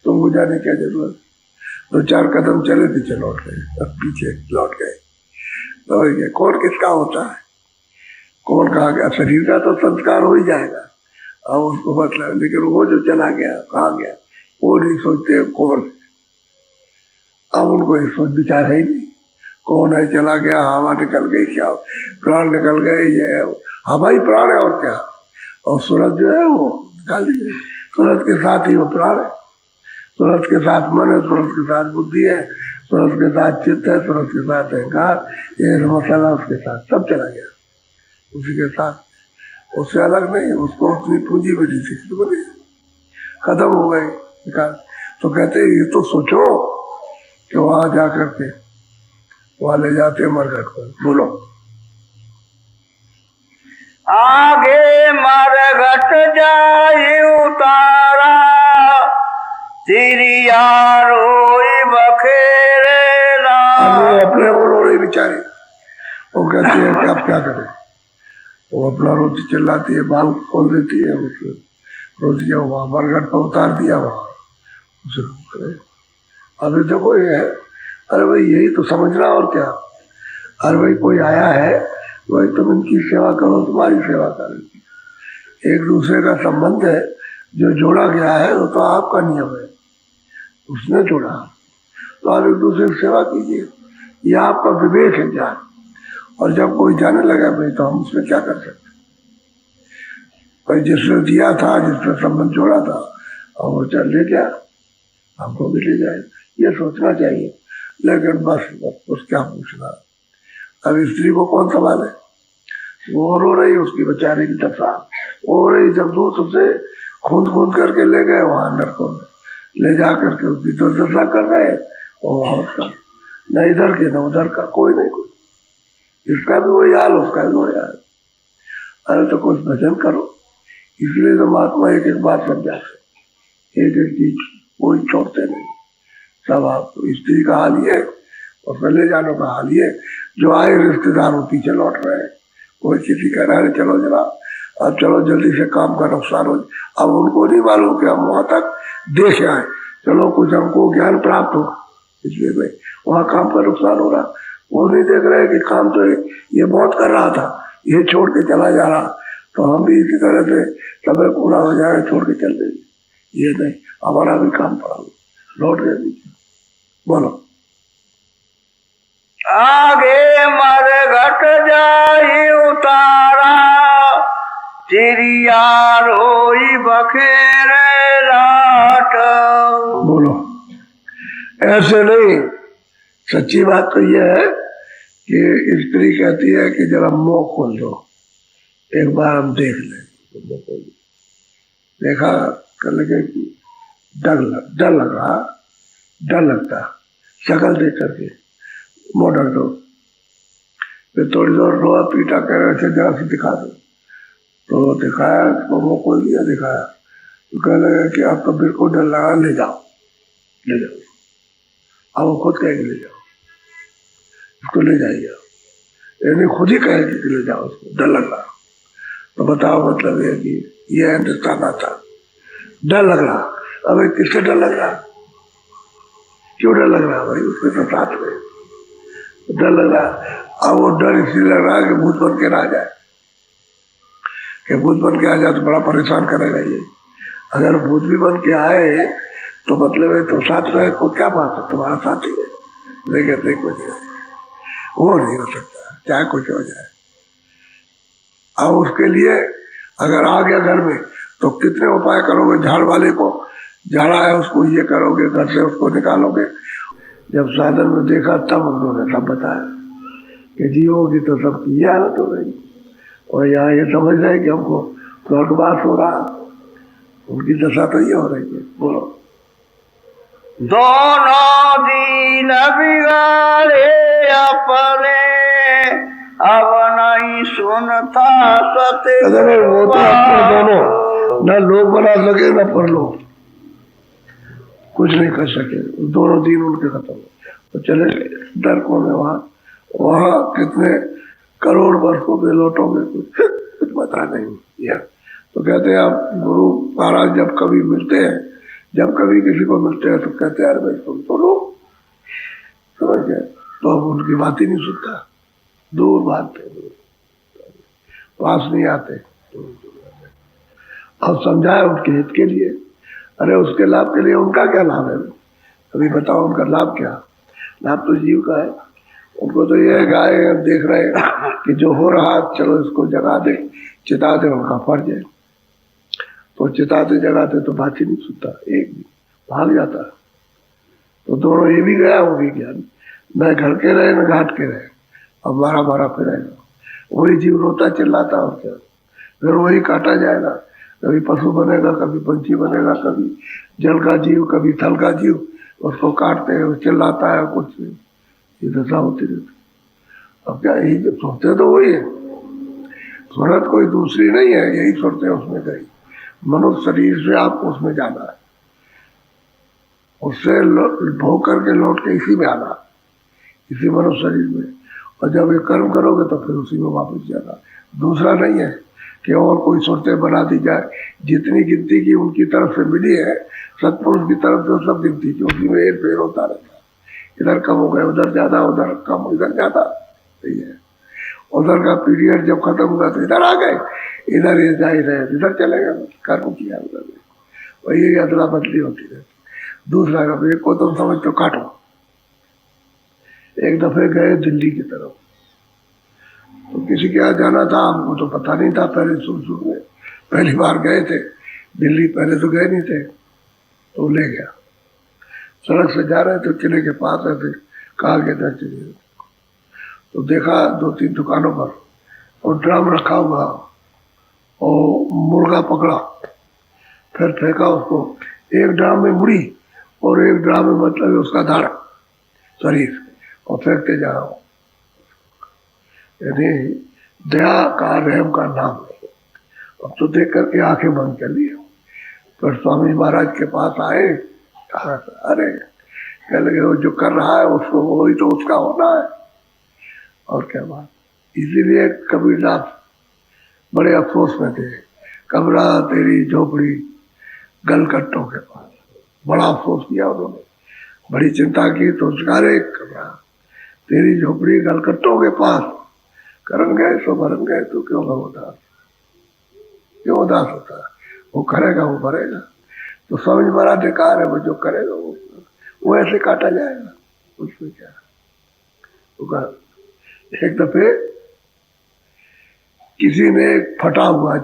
B: तुमको जाने क्या जरूरत। तो 4 कदम चले पीछे लौट गए, अब पीछे लौट गए। तो ये कौन किसका होता है, कौन कहा गया, शरीर का तो संस्कार हो ही जाएगा, अब उसको मतलब। लेकिन वो जो चला गया कहा गया वो नहीं सोचते कौन। अब उनको ये सोच विचार है ही नहीं, कौन है, चला गया, हवा निकल गई, क्या प्राण निकल गए, ये हवा ही प्राण है और क्या। और सूरज जो है वो निकाल दीजिए, सूरज के साथ ही वो प्राण है, सूरज के साथ मन है, सूरज के साथ बुद्धि है, सूरज के साथ चित्त है, सूरज के साथ अहंकार, ये मसाला उसके साथ सब चला गया, उसी के साथ, उससे अलग नहीं। उसको अपनी पूंजी में नहीं बनी, खत्म हो गई निकाल। तो कहते ये तो सोचो कि वहां जाकर के वहां ले जाते मरघट पर। बोलो
C: आगे मरघट जाए उतारा, तिरिया रोई बखेरे ला।
B: वो अपने को रो रही बेचारी, वो कहती है कि आप क्या करें। वो अपना रोटी चिल्लाती है, बाल खोल देती है, उसे रोटी वहां मरघट पर उतार दिया वहां उसे। अभी देखो ये है, अरे भाई यही तो समझना और क्या। अरे भाई कोई आया है, भाई तुम इनकी सेवा करो, तुम्हारी सेवा करें। एक दूसरे का संबंध है जो जोड़ा गया है, वो तो आपका नियम है। उसने छोड़ा। तो आप एक दूसरे की सेवा कीजिए, यह आपका विवेक है ज्ञान। और जब कोई जाने लगा भाई तो हम उसमें क्या कर सकते, भाई जिसने दिया था, जिसने संबंध जोड़ा था, और वो चल ले गया, हमको भी ले जाए, ये सोचना चाहिए। लेकिन बस क्या पूछना। अब स्त्री को कौन संभाले, वो रो रही, उसकी बेचारे की दशा हो रही। जब दूत उसे खून करके ले गए वहां नरकों में, ले जा करके उसकी दुर्दशा कर रहे, और उसका न इधर के न उधर का कोई नहीं, कुछ इसका भी वही हाल, उसका भी वही हाल। अरे तो कुछ भजन करो। इसलिए तो महात्मा एक एक बात समझाते, एक एक चीज कोई छोड़ते नहीं। सब आप स्त्री का हाल ये और पहले जाने का हाल ये, जो आए रिश्तेदार वो पीछे लौट रहे हैं। कोई किसी कह रहा है चलो जरा, अब चलो जल्दी से काम का नुकसान हो। अब उनको नहीं मालूम कि हम वहां तक देख आए, चलो कुछ हमको ज्ञान प्राप्त हो, इसलिए भाई वहां काम का नुकसान हो रहा। वो नहीं देख रहे कि काम तो ये बहुत कर रहा था, ये छोड़ के चला जा रहा, तो हम भी इसी तरह से समय पूरा हो जाएगा, छोड़ के चल देंगे। ये नहीं, हमारा भी काम पड़ा, लौट गए पीछे। बोलो।
C: आगे मर घट जाई उतारा, चिड़िया रोई बखेरे लाट।
B: बोलो, ऐसे नहीं। सच्ची बात तो यह है कि स्त्री कहती है कि जरा मुंह खोल दो, एक बार हम देख लें। देखा कर लगे डर लगता, शक्ल देख करके मुंह ढक दो। फिर थोड़ी देर रोआ पीटा कह रहे थे जरा से दिखा दो, तो दिखाया, तो मुंह खोल दिया, दिखाया, तो कह लगे कि आपको बिल्कुल डर लगा, ले जाओ। अब वो खुद कहेगी ले जाओ, उसको ले जाइए, यानी खुद ही कहेगी कि ले जाओ, उसको डर लग रहा। तो बताओ, मतलब ये कि ये हिंदुस्तान आता, डर लग रहा। अबे किससे डर लग रहा, क्यों डर लग रहा भाई, उसके तो साथ में डर लग रहा। अब वो डर इसलिए लग रहा है कि भूत बन के ना आ जाए, कि भूत बन के आ जाए तो बड़ा परेशान करेगा ये। अगर भूत भी बन के आए तो मतलब है तो साथ रहे को क्या बात है, तुम्हारा साथी है, लेकिन नहीं कुछ वो नहीं हो सकता, चाहे कुछ हो जाए। अब उसके लिए अगर आ गया घर में तो कितने उपाय करोगे। झाड़ वाले को झाड़ा है, उसको ये करोगे, घर से उसको निकालोगे। जब साधन में देखा तब उन्होंने सब बताया कि जी होगी तो सबकी ये हालत हो गई। और यहाँ ये समझ रहे कि हमको स्वर्गवास हो रहा, उनकी दशा तो ये हो रही है। बोलो।
C: दोनों दीन बिगाड़े अपने, अब नहीं सुनता सत्य।
B: अगर वो तो अपने दोनों न लोग बना सके न पर लोग कुछ नहीं कर सके, दोनों दिन उनके खत्म हो। तो चले डर कौन है वहाँ कितने करोड़ वर्षों के लौटोगे, कुछ पता नहीं यार। तो कहते हैं आप गुरु महाराज जब कभी मिलते हैं, जब कभी किसी को मिलते हैं तो कहते हैं यार भाई तुम तो लोग समझ गए, तो अब उनकी बात ही नहीं सुनता, दूर भागते, पास नहीं आते। अब समझाए उनके हित के लिए, अरे उसके लाभ के लिए उनका क्या लाभ है, अभी बताओ उनका लाभ क्या। लाभ तो जीव का है, उनको तो ये गाय देख रहे हैं कि जो हो रहा चलो इसको जगा दे, चिता दे, उनका फर्ज है। तो चिताते जगाते तो बात ही नहीं सुनता, एक भाग जाता। तो दोनों ये भी गया वो भी गया, न घर के रहे न घाट के रहे, अब मारा फिरेगा। वही जीव रोता चिल्लाता और क्या, फिर वही काटा जाएगा। कभी पशु बनेगा, कभी पंछी बनेगा, कभी जल का जीव, कभी थल का जीव, उसको काटते हैं, चिल्लाता है, कुछ नहीं, ये दशा होती रहती। अब क्या यही सोचते तो वही है, सूरत कोई दूसरी नहीं है, यही सोचते हैं उसमें गई। मनुष्य शरीर से आपको उसमें जाना है, उससे भोग करके लौट के इसी में आना, इसी मनुष्य शरीर में। और जब ये कर्म करोगे तो फिर उसी में वापस जाना, दूसरा नहीं है कि और कोई सुरतें बना दी जाए। जितनी गिनती की उनकी तरफ से मिली है, सत्पुरुष की तरफ से सब गिनती की, उसी में एक फेर होता रहता है। इधर कम हो गए, उधर ज्यादा, उधर कम, इधर ज्यादा, सही है। उधर का पीरियड जब खत्म हुआ तो इधर आ गए, इधर ये जा ही रहे, इधर चले गए, कर्म किया उधर, वही अदला बदली होती रहती। दूसरा कहा एक को तुम समझ तो काटो। एक दफे गए दिल्ली की तरफ, तो किसी के यहाँ जाना था, हमको तो पता नहीं था, पहले शुरू में पहली बार गए थे दिल्ली, पहले तो गए नहीं थे, तो ले गया। सड़क से जा रहे थे, किले के पास ऐसे कहा गया था चलिए, तो देखा 2-3 दुकानों पर और ड्रम रखा हुआ, और मुर्गा पकड़ा, फिर फेंका उसको, एक ड्राम में मुड़ी और एक ड्राम में मतलब उसका दाढ़ शरीर, और फेंकते जा रहा हूँ। यानी दया का, रहम का नाम नहीं। अब तो देख करके आंखें बंद कर ली। फिर स्वामी महाराज के पास आए, कहा अरे कह लगे वो जो कर रहा है उसको वही तो उसका होना है, और क्या बात। इसीलिए कबीरदास बड़े अफसोस में थे, कमरा तेरी झोपड़ी गलकट्टों के पास, बड़ा अफसोस किया उन्होंने, बड़ी चिंता की। तो उसका रे कमरा तेरी झोपड़ी गलकट्टों के पास, करन गए सो भरन गए, तो क्यों उदास, क्यों उदास होता है? वो करेगा वो भरेगा। तो समझ महाराज ने कहा है वो जो करेगा वो ऐसे काटा जाएगा, उसमें क्या। तो कहा एक दफे किसी ने एक फटा हुआ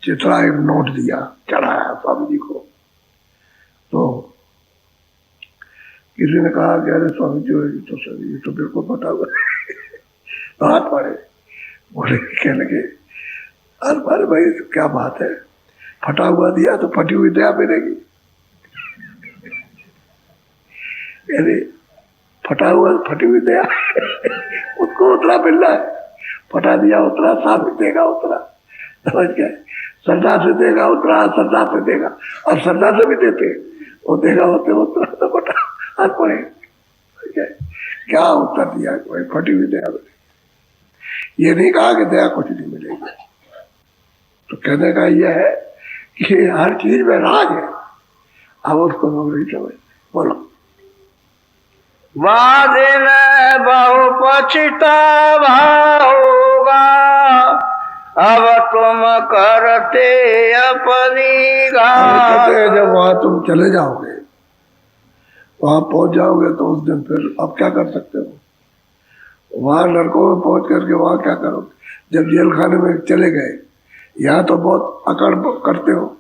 B: चित्रा एक नोट दिया, चढ़ाया स्वामी जी को। तो किसी ने कहा कि अरे स्वामी जी तो सर ये तो बिल्कुल फटा हुआ तो हाथ मारे, बोले कहने लगे अरे भाई क्या बात है, फटा हुआ दिया तो फटी हुई दया मिलेगी। यानी फटा हुआ फटी हुई दया उसको उतना मिलना है, फटा दिया उतना, साबित देगा उतना, समझ गए। श्रद्धा से देगा उतना, श्रद्धा से देगा, और श्रद्धा से भी देते वो देगा होते उतना, तो फटा हाथ पड़े। क्या उत्तर दिया कि भाई फटी हुई दया मिलेगी। ये नहीं कहा कि दया कुछ नहीं मिलेगी। तो कहने का यह है कि हर चीज में राज है, अब उसको लोग नहीं समझ। बोलो
C: वादिन बहु पछतावा होगा, अब तुम करते अपनी घात।
B: जब वहां तुम चले जाओगे, वहां पहुंच जाओगे, तो उस दिन फिर अब क्या कर सकते हो? वहां नरकों में पहुंच करके वहां क्या करोगे? जब जेल खाने में चले गए, यहाँ तो बहुत अकड़ करते हो,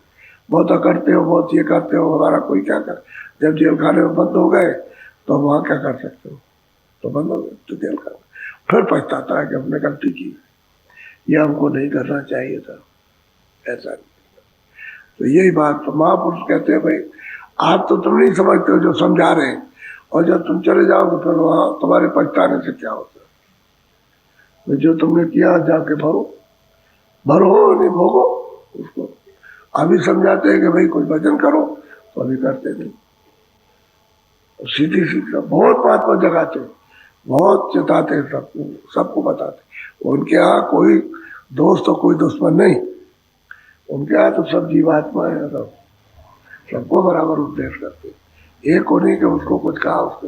B: बहुत अकड़ते हो, बहुत ये करते हो, हमारा कोई क्या कर। जब जेल खाने में बंद हो गए तो वहां क्या कर सकते हो? तो बंद हो गए तो जेल खाना, फिर पछताता है कि हमने गलती की, ये हमको नहीं करना चाहिए था, ऐसा नहीं। तो यही बात तो महापुरुष कहते हैं भाई आप तो तुम नहीं समझते हो जो समझा रहे हैं, और जब तुम चले जाओगे फिर वहां तुम्हारे पछताने से क्या होता है? जो तुमने किया जाके भरो, भरो नहीं भोगो उसको। अभी समझाते हैं कि भाई कोई भजन करो, तो अभी करते नहीं, सीधी सीधी बहुत बात पर जगाते, बहुत चिताते, सबको बताते। उनके यहाँ कोई दोस्त और कोई दुश्मन नहीं, उनके यहाँ तो सब जीवात्मा है, सब सबको बराबर उपदेश करते। एक को नहीं कि उसको कुछ कहा, उसको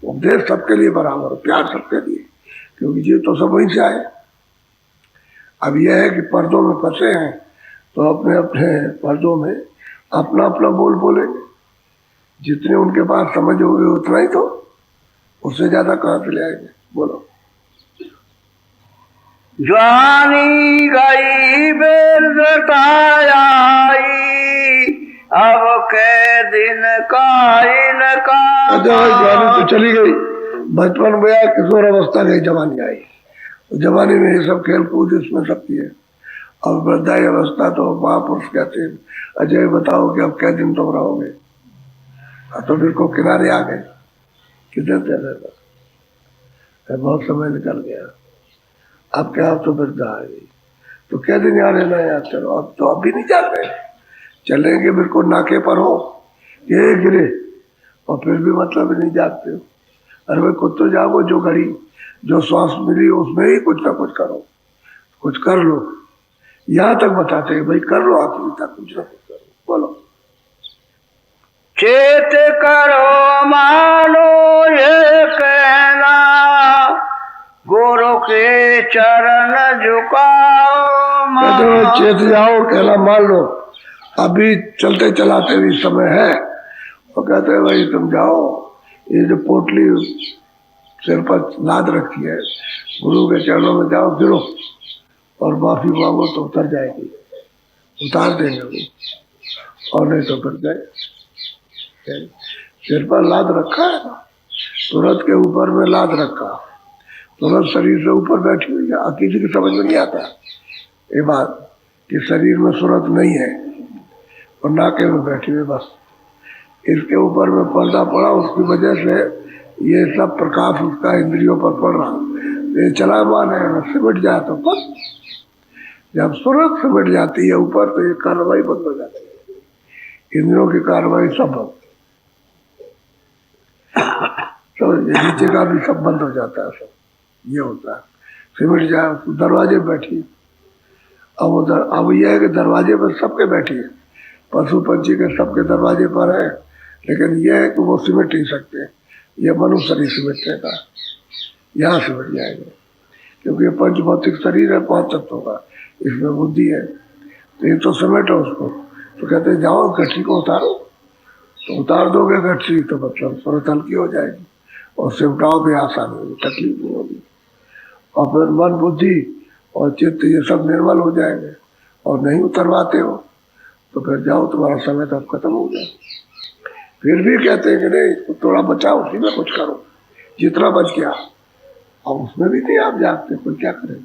B: उपदेश सबके लिए बराबर, प्यार सबके लिए, क्योंकि ये तो सब वहीं से आए। अब यह है कि पर्दों में फंसे हैं, तो अपने अपने पर्दों में अपना अपना बोल बोलेंगे, जितने उनके पास समझ होगी उतना ही, तो उससे ज्यादा कहाँ से ले आएंगे? बोलो
C: ज्वानी गई बेलताई, अब के दिन का इनका।
B: जवानी तो चली गई, बचपन गया, किशोर अवस्था गई, जवानी आई। जवानी में ये सब खेल कूद इसमें सबकी है। अब वृद्धाई अवस्था तो महापुरुष कहते हैं, अजय बताओ कि अब क्या दिन तुम रहोगे? तो बिल्कुल किनारे आ गए, किधर चले बस, बहुत समय निकल गया, अब क्या, अब तो वृद्धा आ गई, तो क्या दिन यहाँ रहना यार, चलो अब तो अभी नहीं चल रहे, चलेंगे बिल्कुल नाके पर हो, ये गिरे, और फिर भी मतलब नहीं जागते हो। अरे भाई खुद तो जागो, जो घड़ी जो श्वास मिली उसमें ही कुछ ना कुछ करो, कुछ कर लो। यहाँ तक बताते हैं भाई कर लो, आखिरी तक कुछ ना कुछ करो। बोलो
C: चेत करो मानो ये कहना, गुरु के चरण झुकाओ
B: चेत जाओ, कहना मान लो, अभी चलते चलाते भी समय है, और कहते हैं भाई तुम जाओ, ये जो पोटली सिर पर लाद रखी है, गुरु के चरणों में जाओ गिरो और माफी मांगो तो उतर जाएगी, उतार देंगे वो, और नहीं तो फिर गए। सिर पर लाद रखा है ना, तुरंत के ऊपर में लाद रखा, तुरंत शरीर से ऊपर बैठी हुई है। किसी की समझ में नहीं आता ये बात कि शरीर में सूरत नहीं है और नाके में बैठी हुई, बस इसके ऊपर में पर्दा पड़ा, उसकी वजह से ये सब प्रकाश उसका इंद्रियों पर पड़ रहा, ये चला माने सिमट जाए तो बस, जब सूरत सिमट जाती है ऊपर तो ये कार्रवाई बंद हो जाती है, इंद्रियों की कार्रवाई सब बंद, तो नीचे का भी सब बंद हो जाता है, सब ये होता है। सिमट जाए तो दरवाजे बैठी, अब उधर अब यह है कि दरवाजे पर सबके बैठी है, पशु पंछी के सबके दरवाजे पर है, लेकिन यह है कि वो सिमट नहीं सकते, ये मनुष्य शरीर सिमटने का, यहाँ सिमट जाएंगे, क्योंकि ये पंच भौतिक शरीर है 5 तत्वों का, इसमें बुद्धि है, तो ये तो समेटो उसको। तो कहते हैं जाओ गठरी को उतारो, तो उतार दोगे गठरी तो मतलब सूरत हल्की हो जाएगी और सिमटाओ भी आसान होगी, तकलीफ नहीं होगी, और फिर मन बुद्धि और चित्त ये सब निर्मल हो जाएंगे। और नहीं उतरवाते हो तो फिर जाओ, तुम्हारा समय तो अब खत्म हो जाए। फिर भी कहते हैं कि नहीं थोड़ा बचाओ, उसी में कुछ करो, जितना बच गया, अब उसमें भी नहीं आप जागते, कोई क्या करे।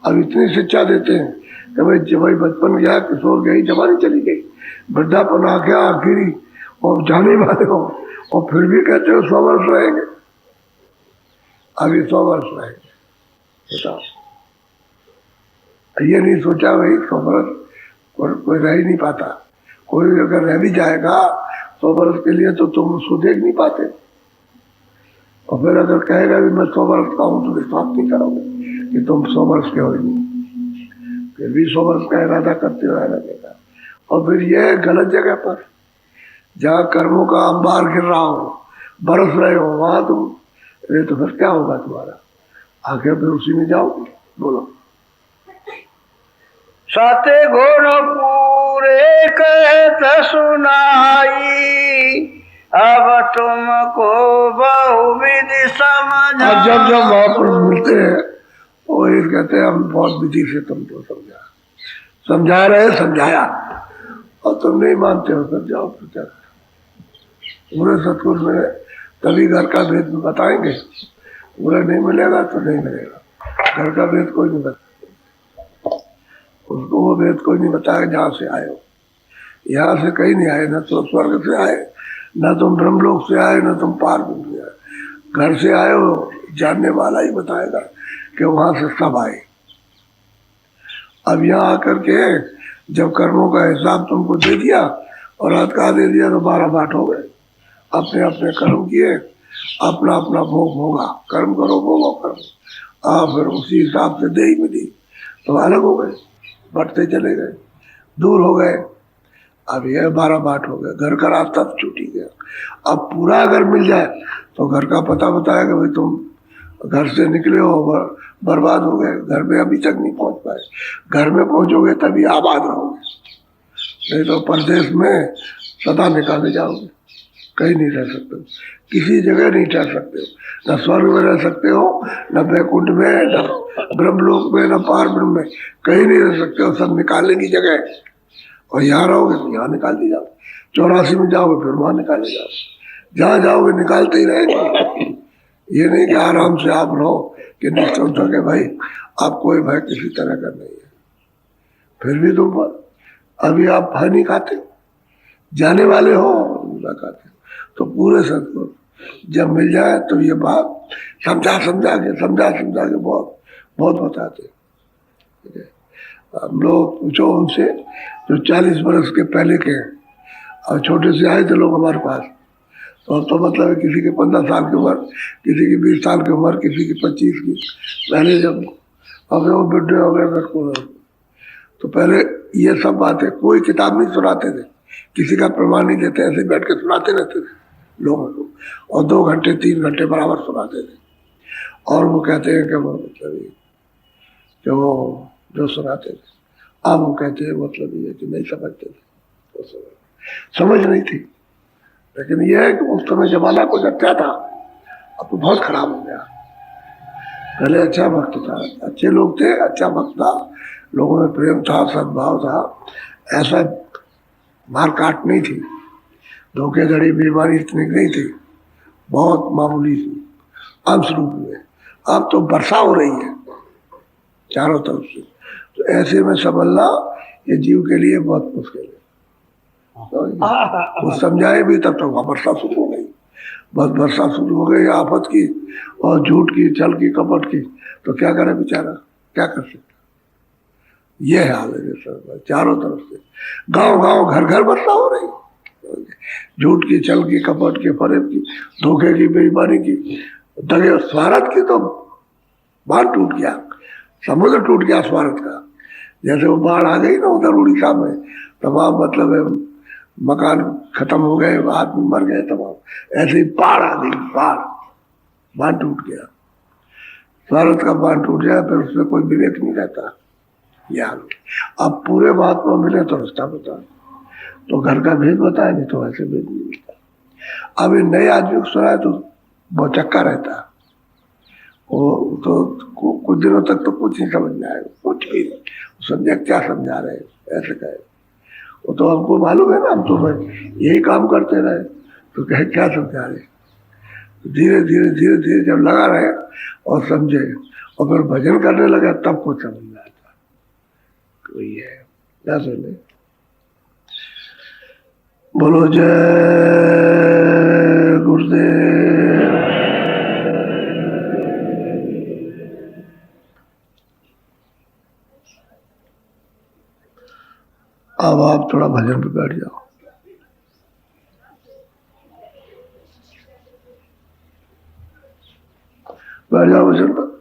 B: अब इतनी शिक्षा देते हैं कि भाई बचपन गया, किशोर गई, जवानी चली गई, वृद्धापन आ गया आखिरी और जाने वाले हो, और फिर भी कहते हो 100 वर्ष रहेंगे, अभी 100 वर्ष रहेंगे, बताओ। ये नहीं सोचा भाई 100 वर्ष कोई रह ही नहीं पाता, कोई अगर रह भी जाएगा 100 वर्ष के लिए तो तुम उसको देख नहीं पाते, और फिर अगर कहेगा भी मैं 100 वर्ष का हूं तो विश्वास नहीं करोगे कि तुम 100 वर्ष के हो ही नहीं, फिर भी 100 वर्ष का इरादा करते हो रहने का। और फिर यह गलत जगह पर जहाँ कर्मों का अंबार गिर रहा हो, बरस रहे हो, वहां तुम अरे तो फिर क्या होगा तुम्हारा, आखिर फिर उसी में जाओगे। बोलो।
C: सत्य गुण पूरे कहत सुनाई, अब तुमको बहुविधि समझ।
B: और जब जब महापुरुष मिलते हैं वो ये कहते हैं हम बहुत विधि से तुमको समझा रहे, समझाया, और तुम नहीं मानते हो, फिर जाओ फिर क्या। पूरे सतगुरु मिले तभी घर का भेद बताएंगे, पूरा नहीं मिलेगा तो नहीं मिलेगा। घर का भेद कोई नहीं बताएगा, उसको वो भेद कोई नहीं बताएगा जहाँ से आए हो। यहाँ से कहीं नहीं आए, न तो स्वर्ग से आए, न तुम ब्रह्मलोक से आए, न तुम पार से आए, घर से आए हो, जानने वाला ही बताएगा कि वहां से सब आए। अब यहाँ आकर के जब कर्मों का हिसाब तुमको दे दिया और हाथ का दे दिया तो 12 बाट हो गए, अपने अपने कर्म किए, अपना अपना भोग भोगा, कर्म करो भोगो कर्म, फिर उसी हिसाब से दे ही मिली तो अलग हो गए, बढ़ते चले गए, दूर हो गए। अब यह 12 बाट हो गए, घर का रास्ता छूट ही गया। अब पूरा अगर मिल जाए तो घर का पता बताएगा भाई तुम घर से निकले हो, बर्बाद हो गए, घर में अभी तक नहीं पहुंच पाए, घर में पहुंचोगे तभी आबाद रहोगे, नहीं तो परदेश में सदा निकाले जाओगे, कहीं नहीं रह सकते, किसी जगह नहीं ठहर सकते हो, न स्वर्ग में रह सकते हो, न बैकुंठ में, न ब्रह्मलोक में, न पार ब्रह्म में, कहीं नहीं रह सकते हो, सब निकालने की जगह है। और यहाँ रहोगे तो यहाँ निकाल दी जाओ, 84 में जाओगे फिर वहां निकाले जाओ, जहाँ जाओगे निकालते ही रहेंगे। ये नहीं कि आराम से आप रहो कि निश्चिंत हो के भाई आप कोई भय किसी तरह का नहीं है, फिर भी तुम अभी आप भय नहीं खाते, जाने वाले हो ना खाते, तो पूरे सतगुरु जब मिल जाए तो ये बात समझा के बहुत बहुत बताते। हम लोग पूछो उनसे जो 40 बरस के पहले के और छोटे से आए थे लोग हमारे पास, तो अब तो मतलब है किसी के 15 साल की उम्र, किसी की 20 साल की उम्र, किसी की 25 की। पहले जब अब वो बुढ़े हो गए बिल्कुल, तो पहले ये सब बातें कोई किताब नहीं सुनाते थे, किसी का प्रमाण नहीं देते, ऐसे बैठ के सुनाते रहते थे लोगों को, और 2 घंटे 3 घंटे बराबर सुनाते थे। और वो कहते हैं कि वो मतलब कि वो जो सुनाते थे, अब वो कहते हैं मतलब ये कि नहीं समझते थे, तो समझ नहीं थी, लेकिन यह है कि उस समय जमाना कुछ अच्छा था, अब तो बहुत खराब हो गया। पहले अच्छा वक्त था, अच्छे लोग थे, अच्छा वक्त था, लोगों में प्रेम था, सद्भाव था, ऐसा मार काट नहीं थी, धोखेधड़ी बीमारी इतनी नहीं थी, बहुत मामूली थी अंश रूप में। अब तो वर्षा हो रही है चारों तरफ से, तो ऐसे में संभलना ये जीव के लिए बहुत मुश्किल है। वो समझाए भी तब तक वर्षा शुरू हो गई, बस वर्षा शुरू हो गई आफत की और झूठ की, छल की, कपट की, तो क्या करे बेचारा, क्या कर सकता। ये हाल है सर, चारों तरफ से गांव गांव घर घर वर्षा हो रही, झूठ की, छल की, कपट की, फरेब की, धोखे की, बेईमानी की, दगे, स्वार्थ की तो बांध टूट गया, समुद्र टूट गया स्वार्थ का। जैसे वो बाढ़ आ गई ना उधर उड़ीसा में, तमाम मतलब है, मकान खत्म हो गए, आदमी मर गए तमाम, ऐसे ही बाढ़ आ गई, बांध टूट गया, स्वार्थ का बांध टूट गया, फिर उसमें कोई विवेक नहीं रहता। यार अब पूरे महात्मा मिले तो रास्ता बता, तो घर का भेद बताए, नहीं तो ऐसे भेद नहीं मिलता। अब ये नए आदमी को सुनाए तो बहुत चक्का रहता है, वो तो कुछ दिनों तक तो कुछ नहीं समझ में आएगा, कुछ भी नहीं समझा क्या समझा रहे ऐसे कहे। वो तो हमको मालूम है ना, हम तो भाई यही काम करते रहे, तो कहे क्या समझा रहे। धीरे धीरे धीरे धीरे जब लगा रहे और समझे और फिर भजन करने लगा तब कुछ समझ में आता। वही है, क्या सुने। बोलो जय गुरुदेव। अब आप थोड़ा भजन पे बैठ जाओ, बैठ जाओ भजन पर।